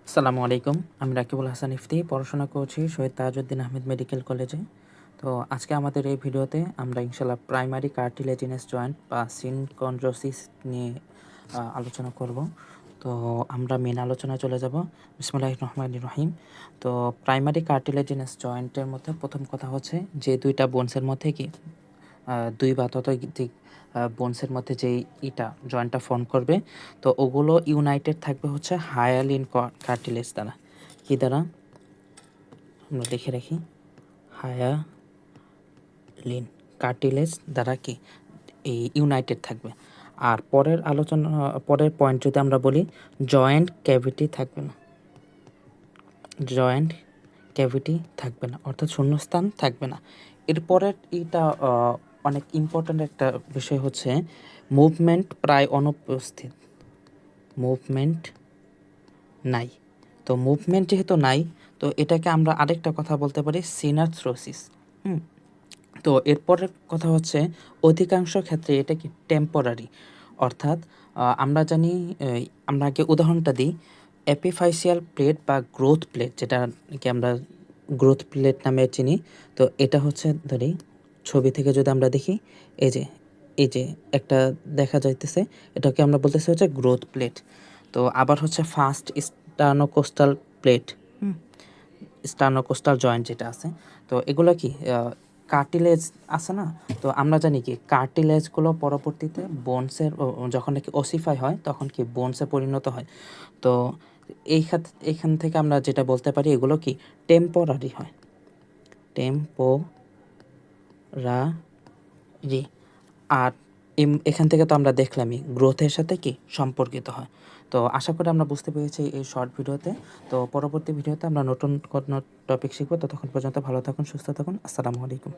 আসসালামু আলাইকুম। আমি রাকিবুল হাসান ইফতি পড়াশোনা করছি শহীদ তাজউদ্দিন আহমেদ মেডিকেল কলেজে। তো আজকে আমাদের এই ভিডিওতে আমরা ইনশাআল্লাহ প্রাইমারি কার্টিলেজিনাস জয়েন্ট বা সিনকন্ড্রোসিস নিয়ে আলোচনা করব। তো আমরা মেন আলোচনায় চলে যাব। বিসমিল্লাহির রহমানির রহিম। তো প্রাইমারি কার্টিলেজিনাস জয়েন্টের মধ্যে প্রথম কথা হচ্ছে যে দুইটা বোনসের মধ্যে কি দুই বা ততোধিক বোনসের মধ্যে যেই জয়েন্টটা ফর্ম করবে, তো ওগুলো ইউনাইটেড থাকবে হচ্ছে হায়ালিন কার্টিলেজ দ্বারা। কী দ্বারা? আমরা লিখে রাখি, হায়ালিন কার্টিলেজ দ্বারা কি এই ইউনাইটেড থাকবে। আর পরের পয়েন্ট যদি আমরা বলি, জয়েন্ট ক্যাভিটি থাকবে না, জয়েন্ট ক্যাভিটি থাকবে না, অর্থাৎ শূন্যস্থান থাকবে না। এরপরের অনেক ইম্পর্ট্যান্ট একটা বিষয় হচ্ছে মুভমেন্ট প্রায় অনুপস্থিত, মুভমেন্ট নাই। তো মুভমেন্ট যেহেতু নাই, তো এটাকে আমরা আরেকটা কথা বলতে পারি সিনাথ্রোসিস। তো এরপরের কথা হচ্ছে অধিকাংশ ক্ষেত্রে এটা কি টেম্পোরারি, অর্থাৎ আমরা জানি, আমরা আগে উদাহরণটা দিই, এপিফাইসিয়াল প্লেট বা গ্রোথ প্লেট, যেটাকে আমরা গ্রোথ প্লেট নামে চিনি। তো এটা হচ্ছে, ধরি ছবি থেকে যদি আমরা দেখি, এই যে একটা দেখা যাইতেছে, এটাকে আমরা বলতেছি হচ্ছে গ্রোথ প্লেট। তো আবার হচ্ছে ফার্স্ট স্টার্নোকোস্টাল প্লেট, স্টার্নোকোস্টাল জয়েন্ট যেটা আছে, তো এগুলো কি কার্টিলেজ আছে না? তো আমরা জানি কি কার্টিলেজগুলো পরবর্তীতে বোনসের, যখন নাকি ওসিফাই হয় তখন কি বোনসে পরিণত হয়। তো এইখান থেকে আমরা যেটা বলতে পারি এগুলো কি টেম্পোরারি হয়, টেম্পোরারি। আর এখান থেকে তো আমরা দেখলামই গ্রোথের সাথে কি সম্পর্কিত হয়। তো আশা করি আমরা বুঝতে পেরেছি এই শর্ট ভিডিওতে। তো পরবর্তী ভিডিওতে আমরা নতুন কোনো টপিক শিখবো। ততক্ষণ পর্যন্ত ভালো থাকুন, সুস্থ থাকুন। আসসালামু আলাইকুম।